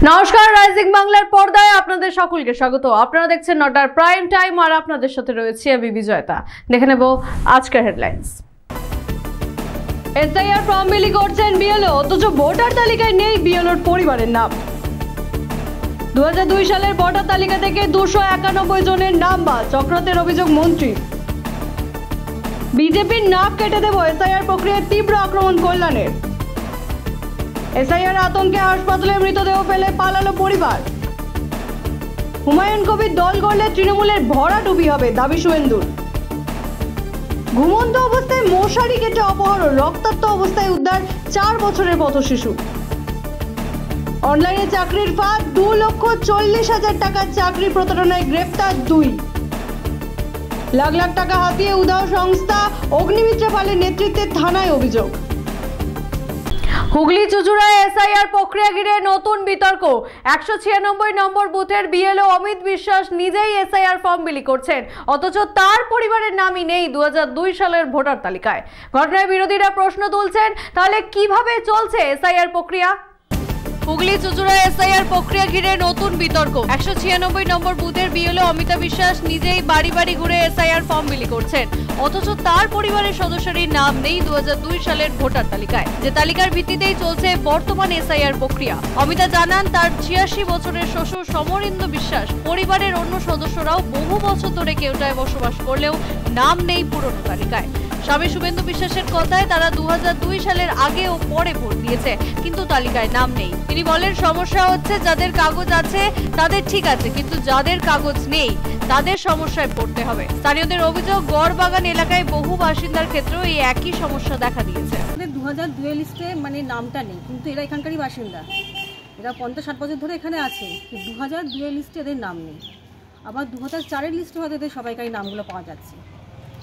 নমস্কার, রাইজিং বাংলার পর্দায় আপনাদের সকলকে স্বাগত। আপনারা দেখছেন নটার প্রাইম টাইম, আর আপনাদের সাথে রয়েছে আমি বিজয়তা। দেখে নেব আজকের হেডলাইন্স। এসআইআর ফর্ম বিলি করছেন বিএলও, অথচ ভোটার তালিকায় নেই বিএলওর পরিবারের নাম। 2002 সালের ভোটার তালিকা থেকে 291 জনের নাম বাদ, চক্রান্তের অভিযোগ মন্ত্রী। বিজেপির নাক কেটে দেব, এসআইআর প্রক্রিয়ায় তীব্র আক্রমণ কল্যাণের। এসআইআর আতঙ্কে হাসপাতালে মৃতদেহ ফেলে পালালো পরিবার। হুমায়ুন কবির দল গড়লে তৃণমূলের ভরাডুবি হবে, দাবি শুভেন্দুর। ঘুমন্ত অবস্থায় মশারি কেটে অপহরণ, রক্তাক্ত অবস্থায় উদ্ধার 4 বছরের পথশিশু। অনলাইনে চাকরির ফাঁদ, 2,40,000 টাকার চাকরি প্রতারণায় গ্রেফতার 2। লাখ লাখ টাকা হাতিয়ে উধাও সংস্থা অগ্নিমিত্রা পালের নেতৃত্বে থানায় অভিযোগ। হুগলি চুচুড়ায় এসআইআর প্রক্রিয়া ঘিরে নতুন বিতর্ক। 196 নম্বর বুথের বিএলও অমিত বিশ্বাস নিজেই এসআইআর ফর্ম বিলি করছেন, অথচ তার পরিবারের নামই নেই 2002 সালের ভোটার তালিকায়। ঘটনায় বিরোধীরা প্রশ্ন তুলছেন, তাহলে কিভাবে চলছে এসআইআর প্রক্রিয়া? হুগলি চুচুড়ায় এসআইআর প্রক্রিয়া ঘিরে নতুন বিতর্ক। 196 নম্বর বুথের বিএলও অমিতা বিশ্বাস নিজেই বাড়ি বাড়ি ঘুরে এসআইআর ফর্ম বিলি করছেন, অথচ তার পরিবারের সদস্যেরই নাম নেই 2002 সালের ভোটার তালিকায়, যে তালিকার ভিত্তিতেই চলছে বর্তমান এসআইআর প্রক্রিয়া। অমিতা জানান, তার 86 বছরের শ্বশুর সমরেন্দ্র বিশ্বাস পরিবারের অন্য সদস্যরাও বহু বছর ধরে কেওটায় বসবাস করলেও নাম নেই পুরনো তালিকায়। স্বামী শুভেন্দু বিশ্বাসের কথায় তারা 2002 সালের আগে ও পরে ভোট দিয়েছে, কিন্তু তালিকায় নাম নেই। তিনি বলেন, সমস্যা হচ্ছে যাদের কাগজ আছে তাদের ঠিক আছে, কিন্তু যাদের কাগজ নেই তাদের সমস্যায় পড়তে হবে। স্থানীয়দের অভিযোগ, গড়বাগান এলাকায় বহু বাসিন্দার ক্ষেত্রেও এই একই সমস্যা দেখা দিয়েছে। 2002 লিস্টে নামটা নেই, কিন্তু এরা এখানকারই বাসিন্দা, এরা 50-60 বছর ধরে এখানে আছে। 2002 লিস্টে এদের নাম নেই। আবার 2004 লিস্টে হয়তো এদের সবাইকারই নামগুলো পাওয়া যাচ্ছে।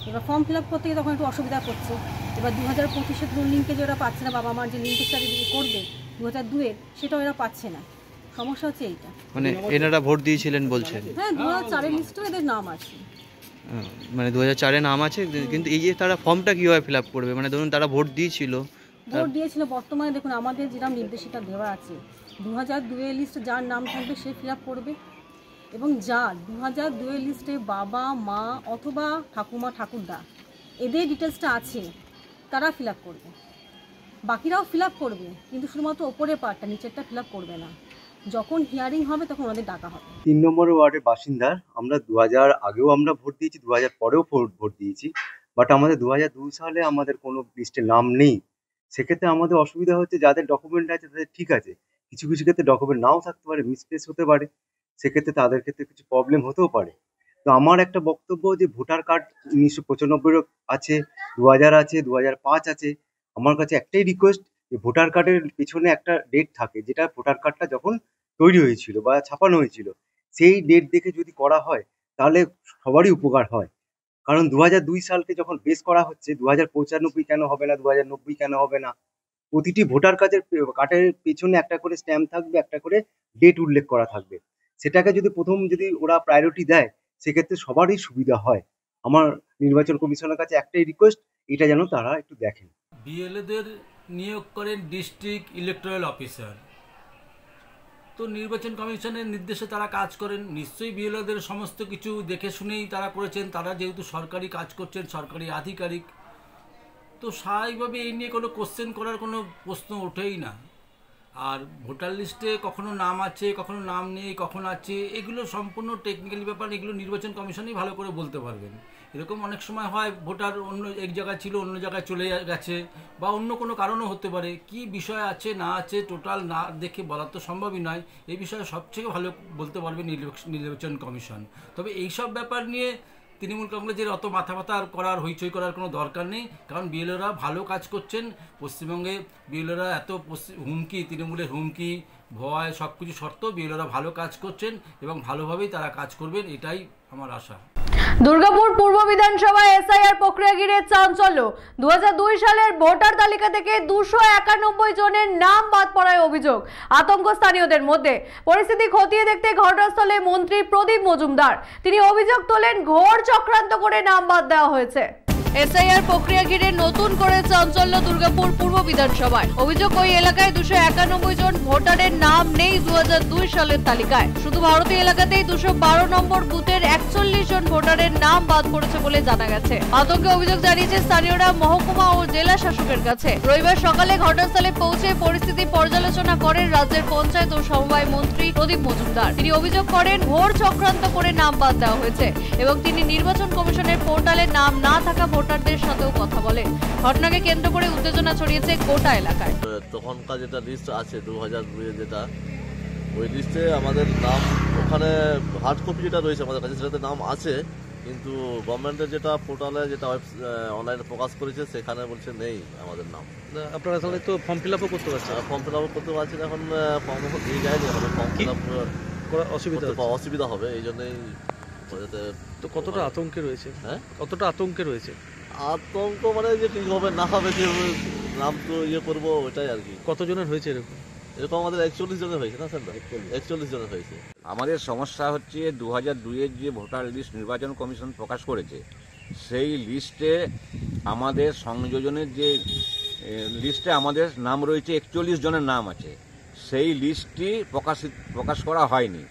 এবার ফর্ম ফিল আপ করতে গিয়ে তখন একটু অসুবিধা করছে। এবার 2025-এর লিঙ্কে যে ওরা পাচ্ছে না, বাবা মার যে লিঙ্কটা করবে 2002-এর, সেটাও এরা পাচ্ছে না। সমস্যা হচ্ছে এইটা। মানে এনারা ভোট দিয়েছিলেন বলছেন? হ্যাঁ, 2004 লিস্টেও এদের নাম আছে। মানে 2004-এ নাম আছে, কিন্তু এই যে তারা ফর্মটা কিভাবে ফিল আপ করবে? মানে ধরুন তারা ভোট দিয়েছিল, বর্তমানে দেখুন আমাদের যেরকম নির্দেশিকা দেওয়া আছে, 2002 লিস্টে যার নাম থাকবে সে ফিল আপ করবে, এবং যার 2002 লিস্টে বাবা মা অথবা ঠাকুমা ঠাকুরদা এদের ডিটেলসটা আছে তারা ফিল আপ করবে। বাকিরাও ফিল আপ করবে, কিন্তু শুধুমাত্র ওপরের পার্টটা, নিচেরটা ফিল আপ করবে না। যখন হিয়ারিং হবে তখন ওদের ডাকা হবে। 3 নম্বর ওয়ার্ডের বাসিন্দা আমরা। 2000 আগেও আমরা ভোট দিয়েছি, 2000 পরেও ভোট দিয়েছি, বাট আমাদের 2002 সালে আমাদের কোনো লিস্টে নাম নেই। সেক্ষেত্রে আমাদের অসুবিধা হচ্ছে, যাদের ডকুমেন্ট আছে তাদের ঠিক আছে, কিছু কিছু ক্ষেত্রে ডকুমেন্ট নাও থাকতে পারে, মিসপ্লেস হতে পারে, সেক্ষেত্রে তাদের ক্ষেত্রে কিছু প্রবলেম হতেও পারে। তো আমার একটা বক্তব্য যে ভোটার কার্ড 1995 আছে, 2000 আছে, 2005 আছে। আমার কাছে একটাই রিকোয়েস্ট, যে ভোটার কার্ডের পিছনে একটা ডেট থাকে, যেটা ভোটার কার্ডটা যখন তৈরি হয়েছিল বা ছাপানো হয়েছিল, সেই ডেট দেখে যদি করা হয় তাহলে সবারই উপকার হয়। কারণ 2002 সালকে যখন বেস করা হচ্ছে, 2095 কেন হবে না, 2090 কেন হবে না? প্রতিটি ভোটার কার্ডের পেছনে একটা করে স্ট্যাম্প থাকবে, একটা করে ডেট উল্লেখ করা থাকবে। সেটাকে যদি যদি ওরা প্রায়োরিটি দেয়, সেক্ষেত্রে সবারই সুবিধা হয়। আমার নির্বাচন কমিশনের কাছে একটাই রিকোয়েস্ট, এটা যেন তারা একটু দেখেন। বিএলওদের নিয়োগ করেন ডিস্ট্রিক্ট ইলেকটোরাল অফিসার, তো নির্বাচন কমিশনের নির্দেশে তারা কাজ করেন। নিশ্চয়ই বিএলওদের সমস্ত কিছু দেখে শুনেই তারা করেছেন। তারা যেহেতু সরকারি কাজ করছেন, সরকারি আধিকারিক, তো স্বাভাবিকভাবে এই নিয়ে কোনো কোশ্চেন করার কোনো প্রশ্ন ওঠেই না। আর ভোটার লিস্টে কখনো নাম আছে, কখনো নাম নেই, কখন আছে, এগুলো সম্পূর্ণ টেকনিক্যালি ব্যাপার। এগুলো নির্বাচন কমিশনই ভালো করে বলতে পারবেন। এরকম অনেক সময় হয়, ভোটার অন্য এক জায়গায় ছিল, অন্য জায়গায় চলে গেছে, বা অন্য কোনো কারণও হতে পারে। কি বিষয় আছে না আছে টোটাল না দেখে বলা তো সম্ভবই নয়। এই বিষয়ে সবথেকে ভালো বলতে পারবে নির্বাচন কমিশন। তবে এইসব ব্যাপার নিয়ে তৃণমূল কংগ্রেসের অত মাথা ব্যথা করার, হইচই করার কোনো দরকার নেই। কারণ বিএলওরা ভালো কাজ করছেন। পশ্চিমবঙ্গে বিএলওরা এত হুমকি, তৃণমূলের হুমকি, ভয়, সব কিছু সত্ত্বেও বিএলওরা ভালো কাজ করছেন এবং ভালোভাবেই তারা কাজ করবেন, এটাই আমার আশা। দুর্গাপুর পূর্ব বিধানসভায় এসআইআর প্রক্রিয়া ঘিরে চাঞ্চল্য। 2002 সালের ভোটার তালিকা থেকে 291 জনের নাম বাদ পড়ার অভিযোগ, আতঙ্ক স্থানীয়দের মধ্যে। পরিস্থিতি খতিয়ে দেখতে ঘটনাস্থলে মন্ত্রী প্রদীপ মজুমদার। তিনি অভিযোগ তোলেন, ঘোর চক্রান্ত করে নাম বাদ দেওয়া হয়েছে। এসআইআর প্রক্রিয়া ঘিরে নতুন করে চাঞ্চল্য দুর্গাপুর পূর্ব বিধানসভায়। অভিযোগ, ওই এলাকায় 291 জন ভোটারের নাম নেই 2002 সালের তালিকায়। শুধু ভারতীয় এলাকাতেই 212 নম্বর বুথের 41 জন ভোটারের নাম বাদ পড়েছে বলে জানা গেছে। আতঙ্কে অভিযোগ জানিয়েছে স্থানীয়রা মহকুমা ও জেলা শাসকের কাছে। রবিবার সকালে ঘটনাস্থলে পৌঁছে পরিস্থিতি পর্যালোচনা করেন রাজ্যের পঞ্চায়েত ও সমবায় মন্ত্রী প্রদীপ মজুমদার। তিনি অভিযোগ করেন, ঘোর চক্রান্ত করে নাম বাদ দেওয়া হয়েছে এবং তিনি নির্বাচন কমিশনের পোর্টালে নাম না থাকা ভোটারদের সাথেও কথা বলেন। ঘটনাকে কেন্দ্র করে উত্তেজনা ছড়িয়েছে গোটা এলাকায়। তখনকার যেটা লিস্ট আছে 2002 যেটা, ওই লিস্টে আমাদের নাম, ওখানে হার্ড কপি যেটা রয়েছে আমাদের কাছে সেটাতে নাম আছে, কিন্তু গভর্নমেন্টের যেটা পোর্টালে যেটা অনলাইনে প্রকাশ করেছে সেখানে বলছে নেই আমাদের নাম। আপনারা তাহলে তো ফর্ম ফিল আপও করতে পারছেন? ফর্ম ফিল আপ করতে পারছেন, এখন ফর্ম দিয়ে যায়নি, এখন ফর্ম ফিল আপ অসুবিধা হবে, এই জন্যই। তো কতটা আতঙ্কে রয়েছে? হ্যাঁ, কতটা আতঙ্কে রয়েছে? আতঙ্ক মানে যে ঠিক হবে না হবে, যে নাম তো ইয়ে করবো ওটাই আর কি। কতজনের হয়েছে এরকম? এরকম আমাদের 41 জনের হয়েছে না স্যার, 41 জনের হয়েছে। আমাদের সমস্যা হচ্ছে 2002-এর যে ভোটার লিস্ট নির্বাচন কমিশন প্রকাশ করেছে, সেই লিস্টে আমাদের সংযোজনের যে লিস্টে আমাদের নাম রয়েছে 41 জনের নাম আছে, সেই লিস্টটি প্রকাশ করা হয়নি।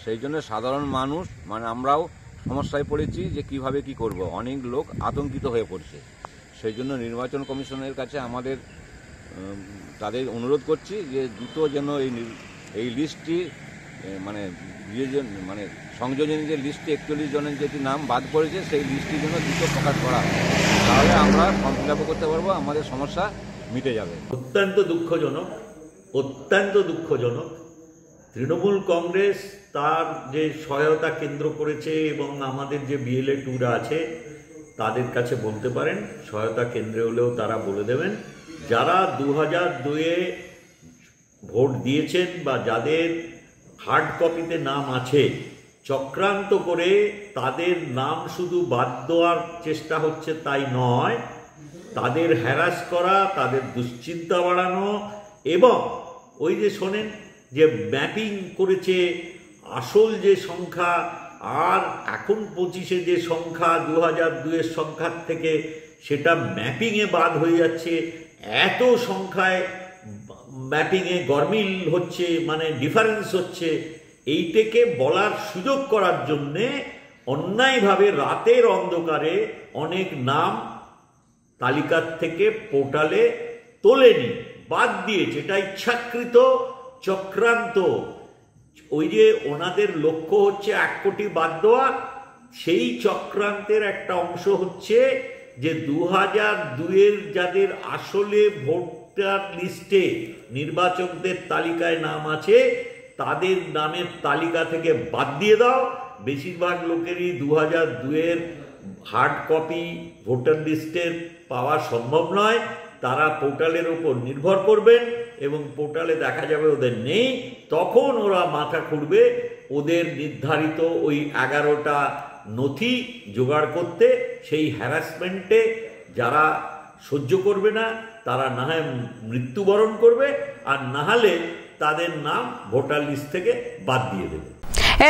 সেই জন্য সাধারণ মানুষ মানে আমরাও সমস্যায় পড়েছি যে কিভাবে কি করব, অনেক লোক আতঙ্কিত হয়ে পড়ছে। সেই জন্য নির্বাচন কমিশনের কাছে আমাদের তাদের অনুরোধ করছি যে দ্রুত যেন এই লিস্টটি মানে সংযোজনের যে লিস্টে 41 জনের যেটি নাম বাদ পড়েছে সেই লিস্টটি যেন দ্রুত প্রকাশ করা হয়, তাহলে আমরা ফর্ম ফিল আপ করতে পারবো, আমাদের সমস্যা মিটে যাবে। অত্যন্ত দুঃখজনক। তৃণমূল কংগ্রেস তার যে সহায়তা কেন্দ্র করেছে এবং আমাদের যে বিএলএ টুরা আছে তাদের কাছে বলতে পারেন, সহায়তা কেন্দ্রে হলেও তারা বলে দেবেন, যারা 2002-এ ভোট দিয়েছেন বা যাদের হার্ড কপিতে নাম আছে, চক্রান্ত করে তাদের নাম শুধু বাদ দেওয়ার চেষ্টা হচ্ছে তাই নয়, তাদের হ্যারাস করা, তাদের দুশ্চিন্তা বাড়ানো, এবং ওই যে শোনেন যে ম্যাপিং করেছে আসল যে সংখ্যা আর এখন 25-এ যে সংখ্যা 2002-এর সংখ্যার থেকে সেটা ম্যাপিংয়ে বাদ হয়ে যাচ্ছে, এত সংখ্যায় ম্যাপিংয়ে গরমিল হচ্ছে, মানে ডিফারেন্স হচ্ছে, এইটাকে বলার সুযোগ করার জন্যে অন্যায়ভাবে রাতের অন্ধকারে অনেক নাম তালিকার থেকে পোর্টালে তোলেনি, বাদ দিয়েছে। এটা ইচ্ছাকৃত চক্রান্ত। ওই যে ওনাদের লক্ষ্য হচ্ছে 1 কোটি বাদ দেওয়া, সেই চক্রান্তের একটা অংশ হচ্ছে যে 2002-এর যাদের আসলে ভোটার লিস্টে নির্বাচকদের তালিকায় নাম আছে তাদের নামের তালিকা থেকে বাদ দিয়ে দাও। বেশিরভাগ লোকেরই 2002-এর হার্ড কপি ভোটার লিস্টের পাওয়া সম্ভব নয়, তারা পোর্টালের ওপর নির্ভর করবেন এবং পোর্টালে দেখা যাবে ওদের নেই, তখন ওরা মাথা খুঁড়বে ওদের নির্ধারিত ওই 11টা নথি জোগাড় করতে। সেই হ্যারাসমেন্টে যারা সহ্য করবে না তারা না হয় মৃত্যুবরণ করবে, আর না হলে তাদের নাম ভোটার লিস্ট থেকে বাদ দিয়ে দেবে।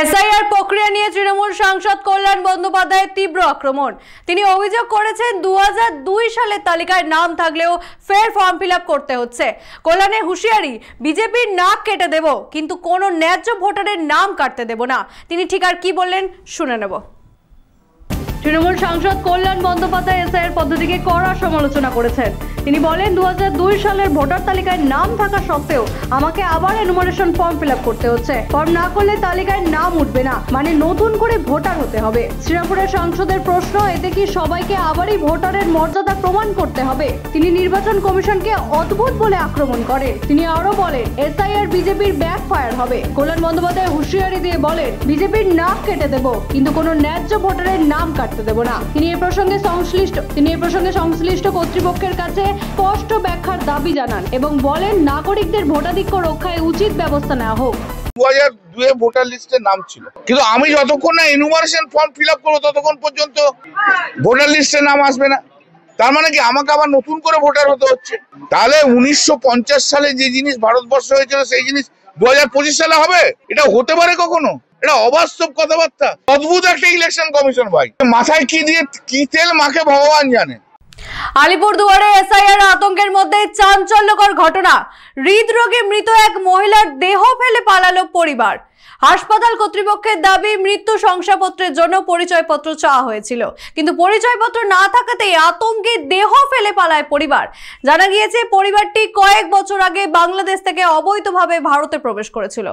এসআইআর প্রক্রিয়া নিয়ে তৃণমূল সাংসদ কল্যাণ বন্দ্যোপাধ্যায়ের তীব্র আক্রমণ। তিনি অভিযোগ করেছেন 2002 সালের তালিকায় নাম থাকলেও ফের ফর্ম ফিল আপ করতে হচ্ছে। কল্যাণের হুঁশিয়ারি, বিজেপির নাক কেটে দেব কিন্তু কোনো ন্যায্য ভোটারের নাম কাটতে দেব না। তিনি ঠিক আর কি বললেন শুনে নেব। তৃণমূল সাংসদ কল্যাণ বন্দ্যোপাধ্যায় এসআইআর পদ্ধতিকে কড়া সমালোচনা করেছেন। তিনি বলেন 2002 সালের ভোটার তালিকায় নাম থাকা সত্ত্বেও আমাকে আবার এনুমারেশন ফর্ম ফিল আপ করতে হচ্ছে। ফর্ম না করলে তালিকায় নাম উঠবে না, মানে নতুন করে ভোটার হতে হবে। শ্রীরামপুরের সাংসদের প্রশ্ন, এতে কি সবাইকে আবারই ভোটারের মর্যাদা প্রমাণ করতে হবে? তিনি নির্বাচন কমিশনকে অদ্ভুত বলে আক্রমণ করেন। তিনি আরো বলেন এসআইআর বিজেপির ব্যাকফায়ার হবে। কল্যাণ বন্দ্যোপাধ্যায় হুঁশিয়ারি দিয়ে বলেন বিজেপির নাক কেটে দেব কিন্তু কোনো ন্যায্য ভোটারের নাম কাটতে দেব না। তিনি এই প্রসঙ্গে সংশ্লিষ্ট কর্তৃপক্ষের কাছে স্পষ্ট ব্যাখ্যার দাবি জানান এবং বলেন নাগরিকদের ভোটাধিকার রক্ষায় উচিত ব্যবস্থা নেওয়া হোক। 2002 ভোটার লিস্টে নাম ছিল, কিন্তু আমি যতক্ষণ না এনুমারেশন ফর্ম ফিল আপ করবো ততক্ষণ পর্যন্ত ভোটার লিস্টে নাম আসবে না। তার মানে কি আমাকে আবার নতুন করে ভোটার হতে হচ্ছে? তাহলে 1950 সালে যে জিনিস ভারতবর্ষ হয়েছিল সেই জিনিস 2025 সালে হবে? এটা হতে পারে কখনো? এটা অবাস্তব কথাবার্তা। অদ্ভুত একটা ইলেকশন কমিশন ভাই, মাথায় কি দিয়ে কি তেল মাখে ভগবান জানে। আলিপুরদুয়ারে এসআইআর আতঙ্কের মধ্যে চাঞ্চল্যকর ঘটনা। হৃদরোগে মৃত এক মহিলার দেহ ফেলে পালালো পরিবার। হাসপাতাল কর্তৃপক্ষের দাবি মৃত্যু শংসাপত্রের জন্য পরিচয়পত্র চাওয়া হয়েছিল, কিন্তু পরিচয়পত্র না থাকাতেই আতঙ্কে দেহ ফেলে পালায় পরিবার। জানা গিয়েছে পরিবারটি কয়েক বছর আগে বাংলাদেশ থেকে অবৈধভাবে ভারতে প্রবেশ করেছিল।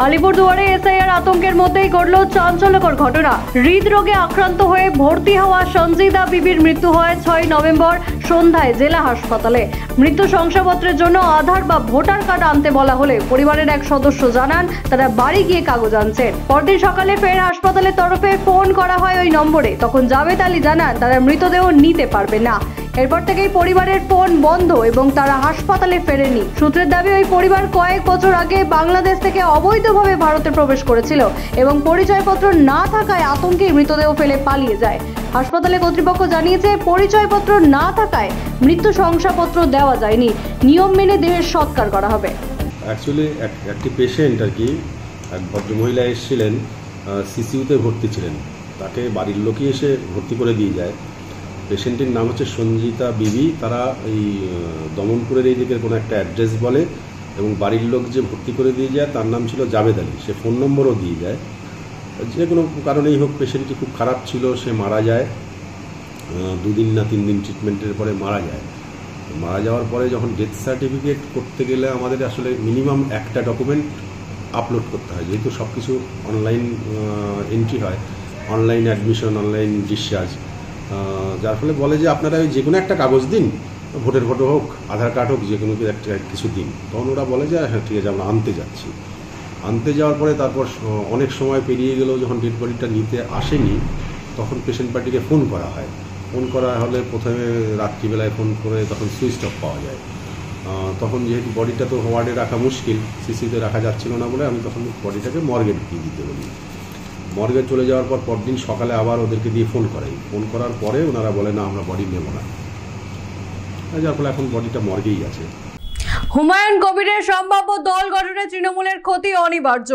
আলিপুরদুয়ারে এসআইআর আতঙ্কের মধ্যেই ঘটল চাঞ্চল্যকর ঘটনা। হৃদরোগে আক্রান্ত হয়ে ভর্তি হওয়া সঞ্জিদা বিবির মৃত্যু হয় 6 নভেম্বর সন্ধ্যায় জেলা হাসপাতালে। মৃত্যু শংসাপত্রের জন্য আধার বা ভোটার কার্ড আনতে বলা হলে পরিবারের এক সদস্য জানান তারা বাড়ি গিয়ে কাগজ আনছেন। পরদিন সকালে ফের হাসপাতালের তরফে ফোন করা হয় ওই নম্বরে। তখন জাভেদ আলী জানান তারা মৃতদেহ নিতে পারবে না। এরপর থেকেই পরিবারের ফোন বন্ধ এবং তারা হাসপাতালে ফেরেনি। সূত্রের দাবি ওই পরিবার কয়েক বছর আগে বাংলাদেশ থেকে অবৈধভাবে ভারতে প্রবেশ করেছিল এবং পরিচয়পত্র না থাকায় আতঙ্কে মৃতদেহ ফেলে পালিয়ে যায়। হাসপাতালে কর্তৃপক্ষ জানিয়েছে পরিচয়পত্র না থাকায় মৃত্যু শংসাপত্র দেওয়া যায়নি। নিয়ম মেনে দেহের সৎকার করা হবে। অ্যাকচুয়ালি একটি পেশেন্ট আর কি, এক ভদ্রমহিলা এসেছিলেন, সিসিউতে ভর্তি ছিলেন। তাকে বাড়ির লোকই এসে ভর্তি করে দিয়ে যায়। পেশেন্টের নাম হচ্ছে সঞ্জিতা বিবি। তারা এই দমনপুরের এই দিকের কোনো একটা অ্যাড্রেস বলে এবং বাড়ির লোক যে ভর্তি করে দিয়ে যায় তার নাম ছিল জাভেদ আলী। সে ফোন নম্বরও দিয়ে যায়। যে কোনো কারণেই হোক পেশেন্টটি খুব খারাপ ছিল, সে মারা যায়। 2 দিন না 3 দিন ট্রিটমেন্টের পরে মারা যায়। মারা যাওয়ার পরে যখন ডেথ সার্টিফিকেট করতে গেলে আমাদের আসলে মিনিমাম একটা ডকুমেন্ট আপলোড করতে হয়, যেহেতু সব কিছু অনলাইন এন্ট্রি হয়, অনলাইন অ্যাডমিশন, অনলাইন ডিসচার্জ। যার ফলে বলে যে আপনারা ওই যে কোনো একটা কাগজ দিন, ভোটের ফটো হোক, আধার কার্ড হোক, যে কোনো একটা কিছু দিন। তখন ওরা বলে যে হ্যাঁ ঠিক আছে আমরা আনতে যাচ্ছি। আনতে যাওয়ার পরে তারপর অনেক সময় পেরিয়ে গেলেও যখন ডেড বডিটা নিতে আসেনি তখন পেশেন্ট পার্টিকে ফোন করা হয়। ফোন করা হলে প্রথমে রাত্রিবেলায় ফোন করে তখন সুইচ অফ পাওয়া যায়। তখন যেহেতু বডিটা তো ওয়ার্ডে রাখা মুশকিল, সিসিতে রাখা যাচ্ছিল না বলে আমি তখন বডিটাকে মর্গে ঢুকিয়ে দিতে বলি। মর্গে চলে যাওয়ার পর পরদিন সকালে আবার ওদেরকে দিয়ে ফোন করাই। ফোন করার পরে ওনারা বলে না আমরা বডি নেব না, যার ফলে এখন বডিটা মর্গেই আছে। হুমায়ুন কবিরের সম্ভাব্য দল গঠনে তৃণমূলের ক্ষতি অনিবার্য,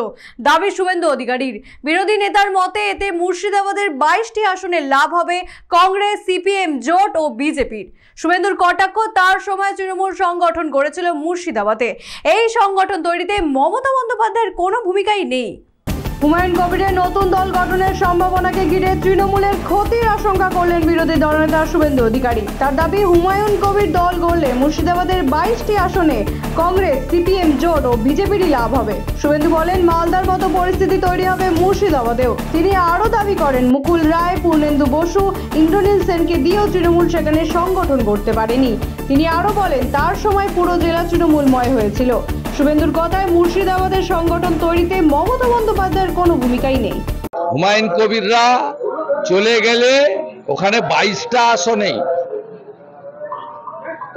দাবি শুভেন্দু অধিকারীর। বিরোধী নেতার মতে এতে মুর্শিদাবাদের 22টি আসনে লাভ হবে কংগ্রেস, সিপিএম জোট ও বিজেপির। শুভেন্দুর কটাক্ষ, তার সময় তৃণমূল সংগঠন গড়েছিল মুর্শিদাবাদে। এই সংগঠন তৈরিতে মমতা বন্দ্যোপাধ্যায়ের কোনো ভূমিকাই নেই। হুমায়ুন কবিরের নতুন দল গঠনের সম্ভাবনাকে ঘিরে তৃণমূলের ক্ষতির আশঙ্কা করলেন বিরোধী দলনেতা শুভেন্দু অধিকারী। তার দাবি হুমায়ুন কবির দল গড়লে মুর্শিদাবাদের 22টি আসনে কংগ্রেস, সিপিএম জোট ও বিজেপিরই লাভ হবে। শুভেন্দু বলেন মালদার মতো পরিস্থিতি তৈরি হবে মুর্শিদাবাদেও। তিনি আরও দাবি করেন মুকুল রায়, পূর্ণেন্দু বসু, ইন্দ্রনীল সেনকে দিয়েও তৃণমূল সেখানে সংগঠন করতে পারেনি। তিনি আরও বলেন তার সময় পুরো জেলা তৃণমূলময় হয়েছিল। শুভেন্দুর কথায় মুর্শিদাবাদের সংগঠন তৈরিতে মমতা বন্দ্যোপাধ্যায়ের কোনো ভূমিকাই নেই। হুমায়ুন কবিররা চলে গেলে ওখানে 22টা আসনেই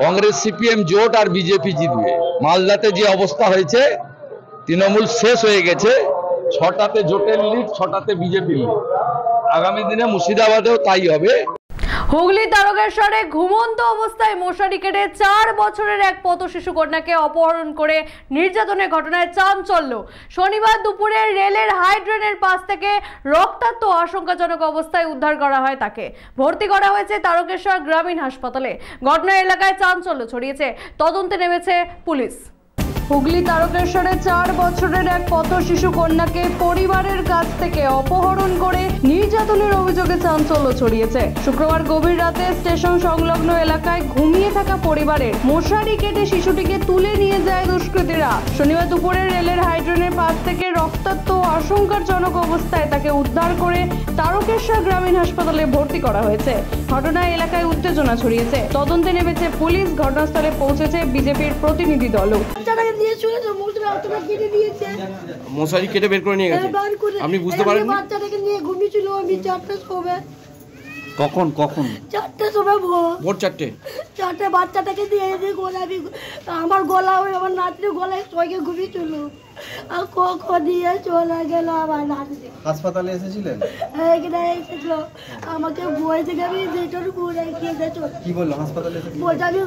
কংগ্রেস, সিপিএম জোট আর বিজেপি জিতবে। মালদাতে যে অবস্থা হয়েছে, তৃণমূল শেষ হয়ে গেছে। 6টাতে জোটের লিড, 6টাতে বিজেপির লিড। আগামী দিনে মুর্শিদাবাদেও তাই হবে। হুগলি তারকেশ্বরে ঘুমন্ত অবস্থায় মশারি কেটে 4 বছরের এক পথ শিশু কন্যাকে অপহরণ করে নির্যাতনের ঘটনায় চাঞ্চল্য। শনিবার দুপুরে রেলের হাই ড্রেনের পাশ থেকে রক্তাক্ত আশঙ্কাজনক অবস্থায় উদ্ধার করা হয় তাকে। ভর্তি করা হয়েছে তারকেশ্বর গ্রামীণ হাসপাতালে। ঘটনা এলাকায় চাঞ্চল্য ছড়িয়েছে। তদন্তে নেমেছে পুলিশ। হুগলি তারকেশ্বরে 4 বছরের এক পথ শিশু কন্যাকে পরিবারের কাছ থেকে অপহরণ করে নির্যাতনের অভিযোগে চাঞ্চল্য ছড়িয়েছে। শুক্রবার গভীর রাতে স্টেশন সংলগ্ন এলাকায় ঘুমিয়ে থাকা পরিবারের মশারি কেটে শিশুটিকে তুলে নিয়ে যায় দুষ্কৃতীরা। শনিবার দুপুরে রেলের হাইড্রেনের পাশ থেকে রক্তাক্ত আশঙ্কাজনক অবস্থায় তাকে উদ্ধার করে তারকেশ্বর গ্রামীণ হাসপাতালে ভর্তি করা হয়েছে। ঘটনায় এলাকায় উত্তেজনা ছড়িয়েছে। তদন্তে নেমেছে পুলিশ। ঘটনাস্থলে পৌঁছেছে বিজেপির প্রতিনিধি দলও। মশারি কেটে বের করে নিয়ে গেছে, আপনি বুঝতে পারেন? বাচ্চাটাকে নিয়ে ঘুমিয়েছিল আমি 4টার সময়। কখন? 4টার সময়, ভোর 4টে। বাচ্চাটাকে দিয়ে গলা, আমার গলা, আমার নাতনির গলায় সঙ্গে ঘুমিয়েছিল। আর কখন দিয়ে চলে গেল আমার নাতি। হাসপাতালে এসেছিলেন? এখানে এসেছিল আমাকে বই থেকে আমি যেটার ঘুরে গিয়ে যেত। কি বললো হাসপাতালে এসে? বলছে আমি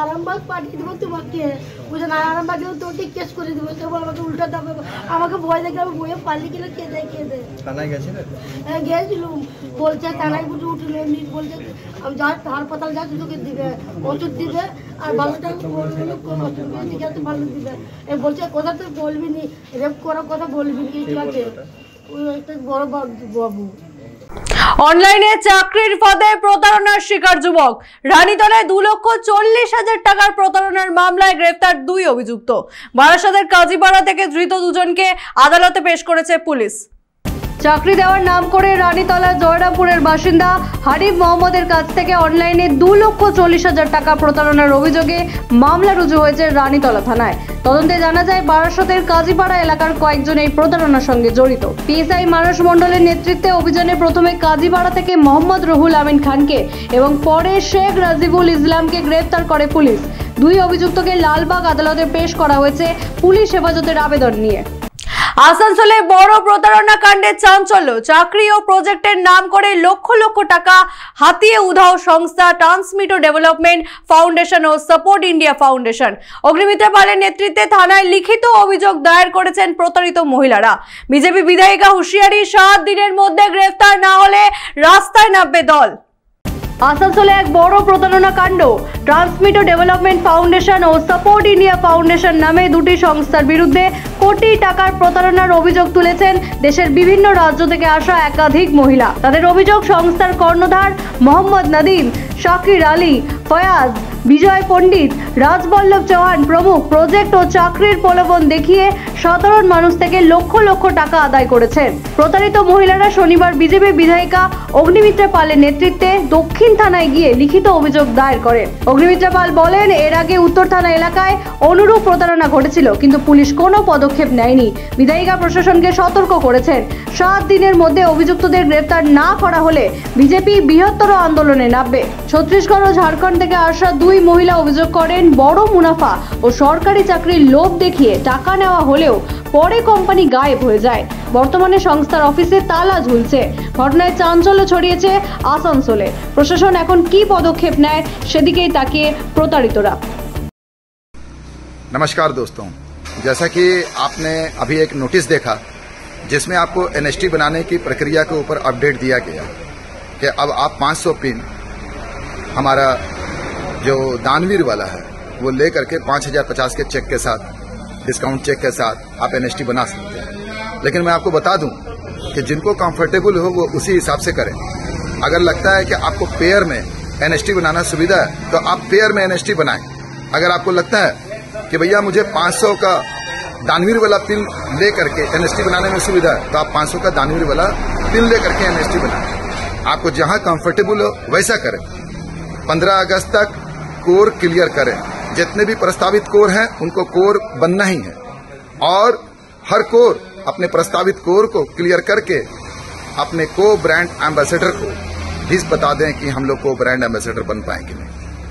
আরামবাগ পাঠিয়ে দেবো তোমাকে, বুঝে না আরামবাগে তোকে কেস করে দেবো, তবু আমাকে উল্টা দেবে। আমাকে ভয় দেখে আমি বইয়ে পালিয়ে গেলে কেঁদে। থানায় গেছিলেন? হ্যাঁ গিয়েছিলাম, বলছে থানায় বুঝে উঠলো, বলছে আমি যা হাসপাতাল যাচ্ছি তোকে দিবে, ওষুধ দিবে আর ভালোটা ভালো দিবে। বলছে কথা তুই বলবি নি, রেপ করার কথা বলবি নি, ঠিক আছে? ওই একটা বড় বাবু। অনলাইনে চাকরির ফাঁদে প্রতারণার শিকার যুবক। রানীতলায় 2,40,000 টাকার প্রতারণার মামলায় গ্রেফতার 2 অভিযুক্ত। বারাসাতের কাজীপাড়া থেকে ধৃত 2জনকে আদালতে পেশ করেছে পুলিশ। চাকরি দেওয়ার নাম করে রানীতলা জয়রামপুরের বাসিন্দা হারিফ মোহাম্মদের কাছ থেকে অনলাইনে 2,40,000 টাকা প্রতারণার অভিযোগে মামলা রুজু হয়েছে রানীতলা থানায়। তদন্তে জানা যায় বারাসতের কাজীপাড়া এলাকার কয়েকজন এই প্রতারণার সঙ্গে জড়িত। পিএসআই মানস মণ্ডলের নেতৃত্বে অভিযানে প্রথমে কাজীপাড়া থেকে মোহাম্মদ রুহুল আমিন খানকে এবং পরে শেখ রাজিবুল ইসলামকে গ্রেফতার করে পুলিশ। 2 অভিযুক্তকে লালবাগ আদালতে পেশ করা হয়েছে পুলিশ হেফাজতের আবেদন নিয়ে। আসানসোলে বড় প্রতারণা কাণ্ডে চাঞ্চল্য। চাকরি ও প্রজেক্টের নাম করে লক্ষ লক্ষ টাকা হাতিয়ে উধাও সংস্থা ট্রান্সমিটো ডেভেলপমেন্ট ফাউন্ডেশন ও সাপোর্ট ইন্ডিয়া ফাউন্ডেশন। অগ্নিমিত্রা পালের নেতৃত্বে থানায় লিখিত অভিযোগ দায়ের করেছেন প্রতারিত মহিলারা। বিজেপি বিধায়িকা হুঁশিয়ারি, 7 দিনের মধ্যে গ্রেফতার না হলে রাস্তায় নামবে দল। আসানসোলে এক বড় প্রতারণা কাণ্ড। ট্রান্সমিটো ডেভেলপমেন্ট ফাউন্ডেশন ও সাপোর্ট ইন্ডিয়া ফাউন্ডেশন নামে 2টি সংস্থার বিরুদ্ধে কোটি টাকার প্রতারণার অভিযোগ তুলেছেন দেশের বিভিন্ন রাজ্য থেকে আসা একাধিক মহিলা। তাদের অভিযোগ, সংস্থার কর্ণধার মোহাম্মদ নাদিম, শাকির আলী, ফয়াজ, বিজয় পণ্ডিত, রাজবল্লভ চৌহান প্রমুখ প্রজেক্ট ও চাকরির প্রলোভন দেখিয়ে সাধারণ মানুষ থেকে লক্ষ লক্ষ টাকা আদায় করেছেন। প্রতারিত মহিলারা শনিবার বিজেপি বিধায়িকা অগ্নিমিত্রা পালের নেতৃত্বে দক্ষিণ থানায় গিয়ে লিখিত অভিযোগ দায়ের করেন। অগ্নিমিত্রা পাল বলেন, এর আগে উত্তর থানা এলাকায় অনুরূপ প্রতারণা ঘটেছিল, কিন্তু পুলিশ কোনো পদক্ষেপ নেয়নি। বিধায়িকা প্রশাসনকে সতর্ক করেছেন, 7 দিনের মধ্যে অভিযুক্তদের গ্রেফতার না করা হলে বিজেপি বৃহত্তর আন্দোলনে নামবে। ছত্তিশগড় ও ঝাড়খণ্ড থেকে আসা 2 মহিলা অভিযোগ করেন, বড় মুনাফা ও সরকারি চাকরির লোভ দেখিয়ে টাকা নেওয়া হলেও পরে কোম্পানি গায়েব হয়ে যায়। বর্তমানে সংস্থার অফিসে তালা ঝুলছে। ঘটনায় চাঞ্চল্য ছড়িয়েছে আসানসোলে। প্রশাসন এখন কি পদক্ষেপ নেয় সেদিকেই তাকিয়ে প্রতারিতরা। नमस्कार दोस्तों, जैसा कि आपने अभी एक नोटिस देखा जिसमें आपको एनएसटी बनाने की प्रक्रिया के ऊपर अपडेट दिया गया कि अब आप 500 पिन हमारा जो दानवीर वाला है वो लेकर के 5,050 के चेक के साथ, डिस्काउंट चेक के साथ आप एनएसटी बना सकते हैं। लेकिन मैं आपको बता दूं कि जिनको कंफर्टेबल हो वो उसी हिसाब से करें। अगर लगता है कि आपको पेयर में एनएसटी बनाना सुविधा है तो आप पेयर में एनएसटी बनाएं। अगर आपको लगता है कि भैया मुझे 500 का दानवीर वाला पिन ले करके एनएसटी बनाने में सुविधा है तो आप 500 का दानवीर वाला पिन ले करके एनएसटी बनाएं। आपको जहां कंफर्टेबल हो वैसा करें। 15 अगस्त तक कोर क्लियर करें। जितने भी प्रस्तावित कोर हैं उनको कोर बनना ही है और हर कोर अपने प्रस्तावित कोर को क्लियर करके अपने को ब्रांड एम्बेसडर को भी बता दें कि हम लोग को ब्रांड एम्बेसडर बन पाएंगे नहीं।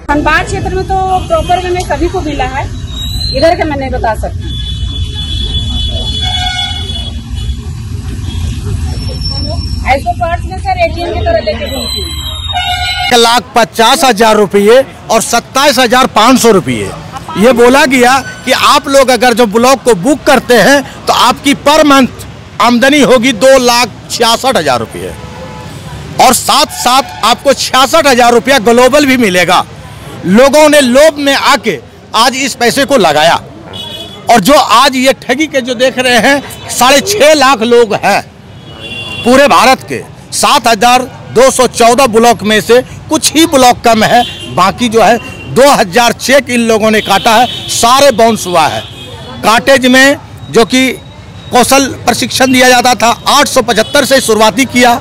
धनबाद क्षेत्र में तो प्रॉपर में सभी को मिला है, इधर के मैं नहीं बता सकती। ऐसे पर्स में सर एटीएम की तरह लेके घूमती हूँ। 1,50,000 रुपये और 27,500 रुपये ये बोला गया कि आप लोग अगर जो ब्लॉक को बुक करते हैं तो आपकी पर मंथ आमदनी होगी 2,66,000 रुपये और साथ साथ आपको 66,000 रुपया ग्लोबल भी मिलेगा। लोगों ने लोभ में आके आज इस पैसे को लगाया और जो आज ये ठगी के जो देख रहे हैं 6.5 लाख लोग हैं पूरे भारत के। 7,214 ब्लॉक में से कुछ ही ब्लॉक कम है, बाकी जो है 2,000 चेक इन लोगों ने काटा है, सारे बाउंस हुआ है। काटेज में जो कि कौशल प्रशिक्षण दिया जाता था 875 से शुरुआती किया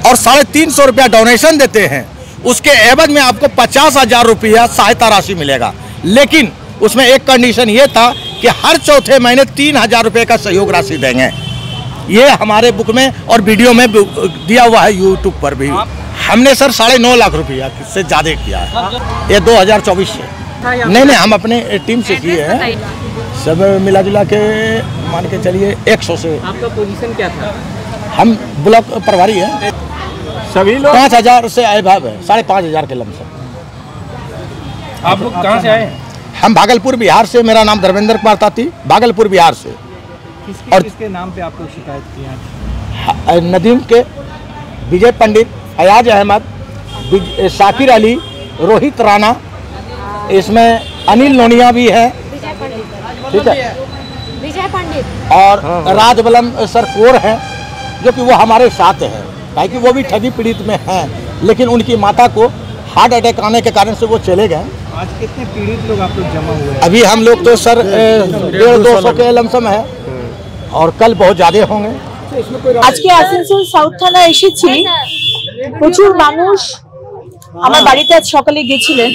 और 350 रुपया डोनेशन देते हैं, उसके एवज में आपको 50,000 रुपया सहायता राशि मिलेगा। लेकिन उसमें एक कंडीशन ये था कि हर चौथे महीने 3,000 रुपये का सहयोग राशि देंगे। ये हमारे बुक में और वीडियो में दिया हुआ है, यूट्यूब पर भी। हमने सर 9.5 लाख रुपया से ज़्यादा किया है। ये 2024 से नहीं, हम अपने टीम से किए हैं। सब मिला जुला के मान के चलिए 100 से। आपका पोजीशन क्या था? हम ब्लॉक प्रभारी हैं। सभी लोग 5000 से आए भाव है, 5500 के लमसम। आप लोग कहाँ से आए? हम भागलपुर बिहार से। मेरा नाम धर्मेंद्र कुमार ताती, भागलपुर बिहार से। और किसके नाम पे आप लोग शिकायत किए? नदीम के, विजय पंडित, अयाज अहमद, शाकिर अली, रोहित राणा, इसमें अनिल नोनिया भी है, ठीक है, विजय पंडित और राजबलम सर कोर है, जो कि वो हमारे साथ है, ताकि वो भी ठगी पीड़ित में हैं, लेकिन उनकी माता को हार्ट अटैक आने के कारण से वो चले गए। आज कितने पीड़ित लोग आप लोग जमा हुए हैं? अभी हम लोग तो सर 150-200 के लमसम है, और कल बहुत ज़्यादा होंगे। আজকে আসানসোল সাউথ থানা এসেছি, প্রচুর মানুষ আমার বাড়িতে আজ সকালে গেছিলেন।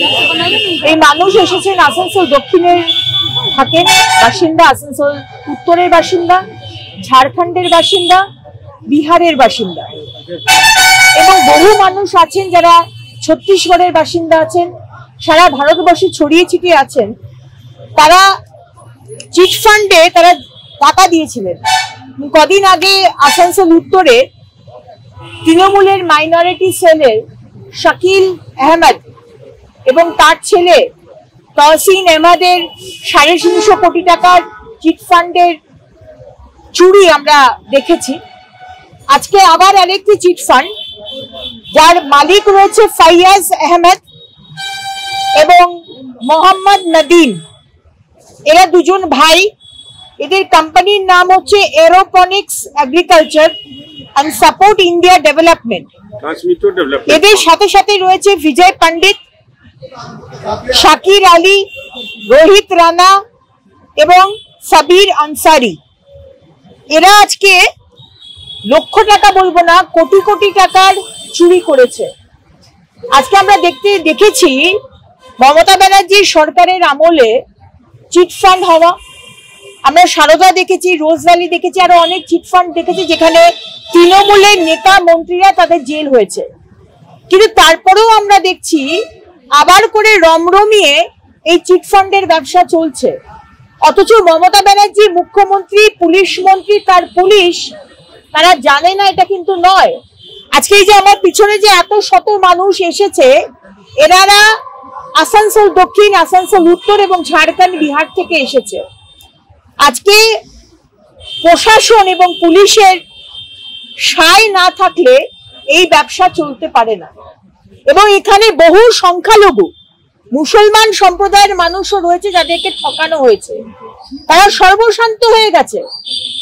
এই মানুষ এসেছেন আসানসোল দক্ষিণের থাকেন বাসিন্দা, আসানসোল উত্তরের বাসিন্দা, ঝাড়খণ্ডের বাসিন্দা, বিহারের বাসিন্দা, এবং বহু মানুষ আছেন যারা ছত্তিশগড়ের বাসিন্দা আছেন, সারা ভারতবর্ষে ছড়িয়ে ছিটিয়ে আছেন। তারা চিট ফান্ডে তারা টাকা দিয়েছিলেন। কদিন আগে আসানসোল উত্তরে তৃণমূলের মাইনরিটি সেলের শাকিল আহমেদ এবং তার ছেলে তহসিন আহমেদের 350 কোটি টাকার চিট ফান্ডের চুরি আমরা দেখেছি। আজকে আবার আরেকটি চিট ফান্ড, যার মালিক রয়েছে ফাইয়াজ আহমেদ এবং মোহাম্মদ নদীম। এরা দুজন ভাই। এদের কোম্পানির নাম হচ্ছে aeroponics agriculture and support India development. এদের সাথে সাথে রয়েছে বিজয় পণ্ডিত, শাকির আলী, রোহিত রানা এবং সাবির আনসারি। এরা আজকে লক্ষ টাকা বলবো না, কোটি কোটি টাকার চুরি করেছে। আজকে আমরা দেখেছি মমতা ব্যানার্জির সরকারের আমলে চিট ফান্ড হওয়া। আমরা সারদা দেখেছি, রোজ ভ্যালি দেখেছি, আরো অনেক চিট ফান্ড দেখেছি যেখানে তৃণমূলের নেতা মন্ত্রীরা তাদের জেল হয়েছে। কিন্তু তারপরেও আমরা দেখছি আবার করে রমরমিয়ে এই চিট ফান্ডের ব্যবসা চলছে। অথচ মমতা ব্যানার্জি মুখ্যমন্ত্রী, পুলিশ মন্ত্রী, তার পুলিশ, তারা জানে না এটা কিন্তু নয়। আজকে এই যে আমার পিছনে যে এত শত মানুষ এসেছে, এনারা আসানসোল দক্ষিণ, আসানসোল উত্তর এবং ঝাড়খণ্ড, বিহার থেকে এসেছে। আজকে প্রশাসন এবং পুলিশের সায় না থাকলে এই ব্যবসা চলতে পারে না। এবং এখানে বহু সংখ্যালঘু মুসলমান সম্প্রদায়ের মানুষও রয়েছে যাদেরকে ঠকানো হয়েছে। তারা সর্বশান্ত হয়ে গেছে।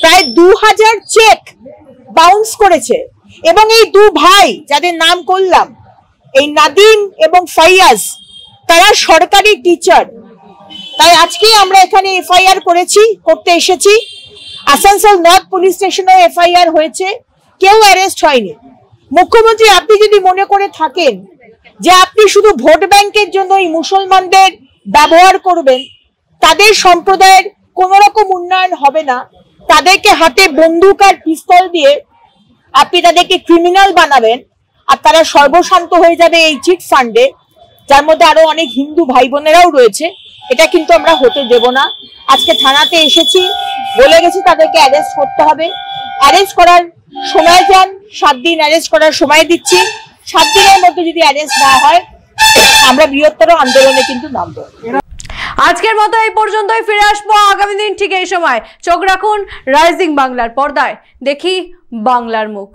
প্রায় 2000 চেক বাউন্স করেছে। এবং এই দু ভাই যাদের নাম করলাম, এই নাদিম এবং ফাইয়াজ, তারা সরকারি টিচার। তাই আজকে আমরা এখানে এফআইআর করতে এসেছি। আসানসোল নর্থ পুলিশ স্টেশনে এফআইআর হয়েছে, কেউ অ্যারেস্ট হয়নি। মুখ্যমন্ত্রী, আপনি যদি মনে করে থাকেন যে আপনি শুধু ভোট ব্যাংকের জন্য এই মুসলমানদের ব্যবহার করবেন, তাদের সম্প্রদায়ের কোন রকম উন্নয়ন হবে না, তাদেরকে হাতে বন্দুক আর পিস্তল দিয়ে আপনি তাদেরকে ক্রিমিনাল বানাবেন, আর তারা সর্বশান্ত হয়ে যাবে এই চিট ফান্ডে, যার মধ্যে আরো অনেক হিন্দু ভাই বোনেরাও রয়েছে, এটা কিন্তু আমরা হতে দেব না। আজকে থানাতে এসেছি, বলে গেছি তাদেরকে অ্যারেস্ট করতে হবে। অ্যারেস্ট করার সময় যান, 7 দিন অ্যারেস্ট করার সময় দিচ্ছি। 7 দিনের মধ্যে যদি অ্যারেস্ট না হয়, আমরা বৃহত্তর আন্দোলনে কিন্তু নামবো। আজকের মতো এই পর্যন্তই। ফিরে আসবো আগামী দিন ঠিক এই সময়। চোখ রাখুন রাইজিং বাংলার পর্দায়। দেখি বাংলার মুখ।